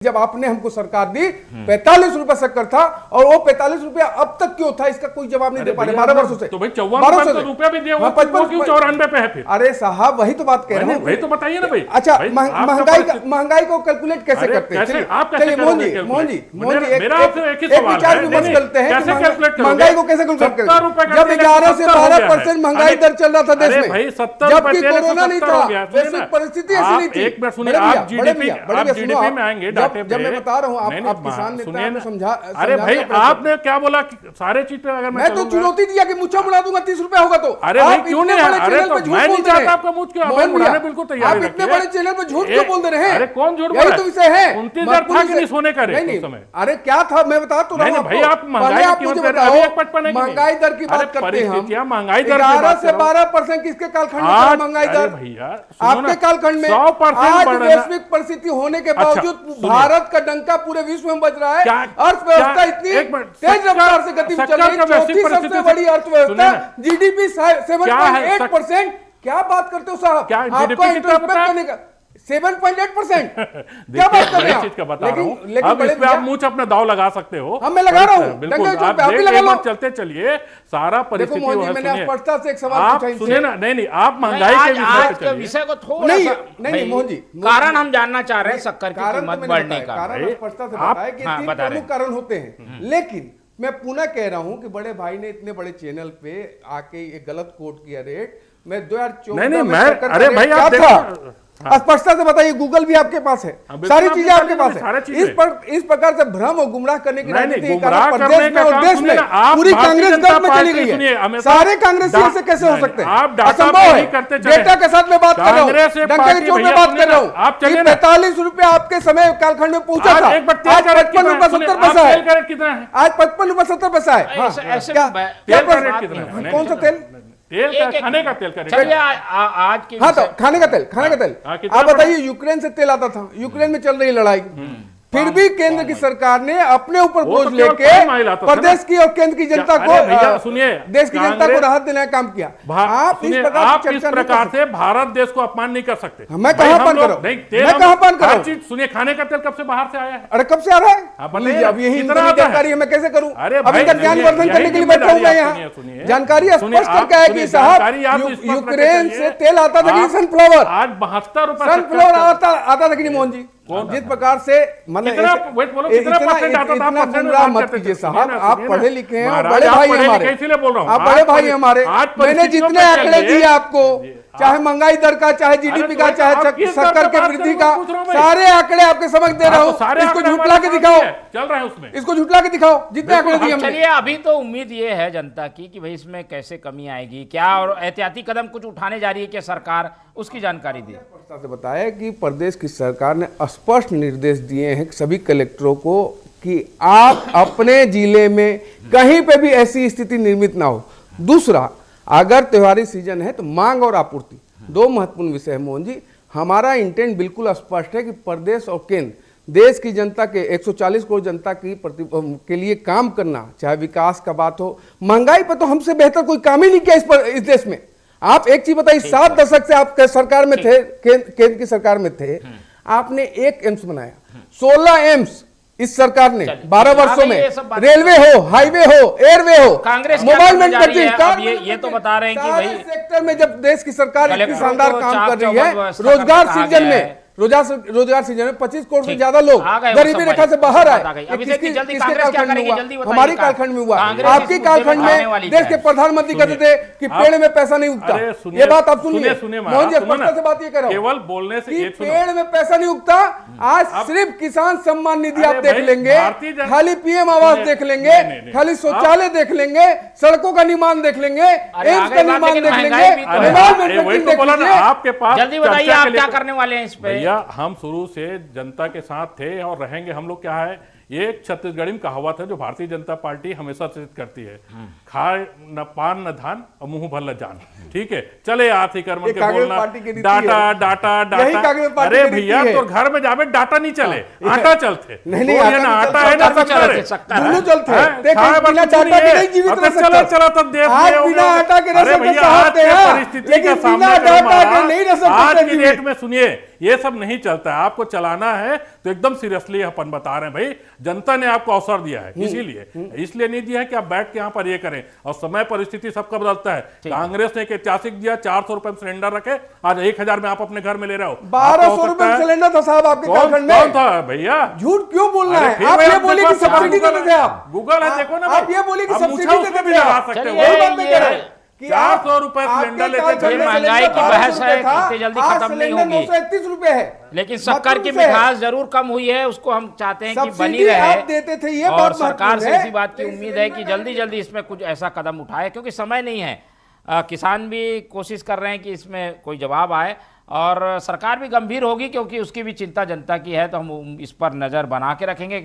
जब आपने हमको सरकार दी 45 रुपए शक्कर था और वो 45 रुपया अब तक क्यों था, इसका कोई जवाब नहीं दे पा रहे 12 वर्षों से। तो भाई 54 रुपया भी दिया हुआ, 55 क्यों 94 पे है फिर? अरे साहब वही तो बात कह रहे हैं, वही तो बताइए ना भाई। अच्छा महंगाई को कैलकुलेट कैसे करते हैं? चलिए मोहन जी मेरा आपसे एक ही सवाल है, विमर्श करते हैं कैसे कैलकुलेट करोगे? महंगाई को कैसे कैलकुलेट करेंगे? जब 11 से 12% महंगाई दर चल रहा था देश में, जबकि कोरोना नहीं था, वैश्विक परिस्थिति ऐसी नहीं थी। एक बार सुनिए, आप जीडीपी में आएंगे डाटे पे। जब मैं बता रहा हूं आप किसान नेता हैं, समझा। अरे भाई आपने क्या बोला सारे चीज पे अगर मैं तो चुनौती दिया कि मुझा मुड़ा दूंगा 30 रुपए होगा तो। अरे भाई क्यों नहीं? अरे तो मैं नहीं चाहता आपका मुझ क्यों, आप मुड़ाने बिल्कुल तैयार आप इतने बड़े चैनल पर झूठ क्यों बोल रहे हैं? अरे कौन झूठ बोल रहा है? यही तो विषय है। 29,000 था कि नहीं सोने का रेट उस समय? अरे क्या था मैं बता तो रहा हूं भाई। आप महंगाई की कीमत कर रहे हैं, महंगाई दर की बात करते हैं हम। महंगाई दर 11 से 12% किसके कालखंड में महंगाई दर? भैया आपके कालखंड में 100% वैश्विक परिस्थिति होने के बावजूद भारत का डंका पूरे विश्व में बज रहा है। अर्थव्यवस्था इतनी तेज रफ्तार से गति में चल रही है, चौथी सबसे बड़ी अर्थव्यवस्था, जीडीपी 7.8%। क्या बात करते हो साहब? आपको इंट्रोस्पेक्ट करने का 7.8%। क्या बात कर रहे हैं? चीज का बता रहा हूं, अब इस पे आप मुंह अपना दाव लगा सकते हो। हम मैं लगा रहा हूं, बिल्कुल। आप चलते चलिए, सारा परिस्थिति मैंने स्पष्टता से एक सवाल पूछा, सुनिए ना। नहीं आप महंगाई के विषय को थोड़ा नहीं मोहन जी, कारण हम जानना चाह रहे हैं शक्कर की कीमत बढ़ने का। कारण स्पष्टता से बताया कि 3 प्रमुख कारण होते हैं, लेकिन मैं पुनः कह रहा हूं कि बड़े भाई ने इतने बड़े चैनल पे आके एक गलत कोट किया रेट। मैं 2014 में अरे भाई आप देखो स्पष्टता से बताइए, गूगल भी आपके पास है, सारी चीजें आपके पास है। इस प्रकार से भ्रम और गुमराह करने की राजनीति प्रदेश में और देश में पूरी कांग्रेस गवर्नमेंट में चली गई है। सारे कांग्रेसी से कैसे हो सकते हैं? असंभव है। डेटा के साथ मैं बात कर रहा हूँ, डंका की चोट में बात कर रहा हूँ। 45 रुपए आपके समय कालखंड में पहुंचा था, आज 55 रुपए 70 पैसा है। आज 55 रुपए 70 पैसा है। कौन सा तेल? तेल का, खाने का तेल का रेट। चलिए आज की, हाँ तो खाने का तेल आप बताइए, यूक्रेन से तेल आता था, यूक्रेन में चल रही लड़ाई, फिर भी केंद्र की सरकार ने अपने ऊपर बोझ लेके प्रदेश की और केंद्र की जनता को, सुनिए, देश की जनता को राहत देने का काम किया। आप इस प्रकार से भारत देश को अपमान नहीं कर सकते। मैं कहां अपमान कर रहा हूं? मैं कहां अपमान कर रहा हूं? सुनिए, खाने का तेल कब से बाहर से आया है? अरे कब से आ रहा है? अब यही जानकारी है, मैं कैसे करूं? अब इनका ज्ञानवर्धन करने के लिए बैठा हूं मैं यहाँ। जानकारी स्पष्ट करके है कि साहब यूक्रेन से तेल आता था कि सनफ्लावर, आज 72 रुपए सनफ्लावर आता था कि नहीं मोहन जी? जिस प्रकार से मतलब इतना गुमराह मत कीजिए साहब, आप पढ़े लिखे हैं और बड़े भाई हमारे, इसीलिए बोल रहा हूं आप बड़े भाई हमारे। मैंने जितने आंकड़े दिए आपको, चाहे महंगाई दर का, चाहे जीडीपी का, चाहे शक्कर के वृद्धि का, सारे आंकड़े आपके समझ दे रहा हूँ। इसको झुटला के दिखाओ, चल रहा है उसमें, इसको झुटला के दिखाओ जितने आंकड़े दिए हमने। चलिए अभी तो उम्मीद ये है जनता की कि भाई इसमें कैसे कमी आएगी, क्या और एहतियाती कदम कुछ उठाने जा रही है क्या सरकार, उसकी जानकारी दी। से बताया कि प्रदेश की सरकार ने स्पष्ट निर्देश दिए हैं सभी कलेक्टरों को कि आप अपने जिले में कहीं पे भी ऐसी स्थिति निर्मित ना हो। दूसरा, अगर त्योहारी सीजन है तो मांग और आपूर्ति, 2 महत्वपूर्ण विषय है मोहन जी। हमारा इंटेंट बिल्कुल स्पष्ट है कि प्रदेश और केंद्र देश की जनता के 140 करोड़ जनता की के लिए काम करना, चाहे विकास का बात हो, महंगाई पर तो हमसे बेहतर कोई काम ही नहीं किया इस देश में। आप एक चीज बताइए, 7 दशक से आप सरकार में थे, केंद्र की सरकार में थे, आपने एक एम्स बनाया, 16 एम्स इस सरकार ने 12 वर्षों में, रेलवे हो, हाईवे हो, एयरवे हो, कांग्रेस मोबाइल मैन्युफैक्चरिंग, ये तो बता रहे हैं कि भाई सेक्टर में जब देश की सरकार इतनी शानदार काम कर रही है, रोजगार सृजन में 25 करोड़ से ज्यादा लोग गरीबी रेखा से बाहर आए। हमारी कालखंड में हुआ, आपकी कालखंड में देश के प्रधानमंत्री कहते थे कि पेड़ में पैसा नहीं उगता। ये बात आप सुनिए मोहन जी, स्पष्टता से बात ये कर रहा हूं, केवल बोलने से पेड़ में पैसा नहीं उगता। आज सिर्फ किसान सम्मान निधि आप देख लेंगे, खाली पीएम आवास देख लेंगे, खाली शौचालय देख लेंगे, सड़कों का निर्माण देख लेंगे, एम्स का निर्माण देख लेंगे। आपके पास जल्दी बताइए आप क्या करने वाले हैं इस पे? हम शुरू से जनता के साथ थे और रहेंगे। हम लोग क्या है, ये एक छत्तीसगढ़ी में कहावत है जो भारतीय जनता पार्टी हमेशा से करती है, खाए न पान न धान और मुंह भर न जान। ठीक है, चले आती कर्म के बोलना, डाटा डाटा डाटा। अरे भैया तो घर में जावे डाटा नहीं चले, आटा चलते। नहीं ना आटा है ना शक्कर है, दोनों चलते हैं। चला तब देश परिस्थिति आज की डेट में सुनिए, ये सब नहीं चलता है। आपको चलाना है तो एकदम सीरियसली अपन बता रहे हैं भाई, जनता ने आपको अवसर दिया है, इसलिए नहीं दिया है कि आप बैठ के यहाँ पर ये करें। और समय परिस्थिति सबका बदलता है। कांग्रेस ने एक ऐतिहासिक दिया, 400 रुपए में सिलेंडर रखे, आज 1000 में आप अपने घर में ले रहे हो। 1200 रुपए सिलेंडर था साहब आपके झारखंड में। कौन था भैया? झूठ क्यों बोलना अरे है? फिर आप भाई ये आप बोले देखो, कि सब्सिडी गूगल देते थे आप। गूगल है, देखो ना आप भाई। ये बोले कि अब सब्सिडी मुझे देते उसमें भी थे लगा आप। सकते चलिए, हो। वही बात मैं कह रहा हूं कि 400 रुपए सिलेंडर लेते थे। ये महंगाई की बहस है, इतनी जल्दी खत्म नहीं होगी। 931 रुपए है, लेकिन शक्कर की मतलब से। मिठास जरूर कम हुई है, उसको हम चाहते हैं कि बनी सब्सिडी रहे। आप देते थे, ये और बात सरकार से महत्वपूर्ण है। इसी बात की उम्मीद है कि जल्दी जल्दी इसमें कुछ ऐसा कदम उठाए, क्योंकि समय नहीं है। किसान भी कोशिश कर रहे हैं कि इसमें कोई जवाब आए, और सरकार भी गंभीर होगी क्योंकि उसकी भी चिंता जनता की है। तो हम इस पर नज़र बना के रखेंगे।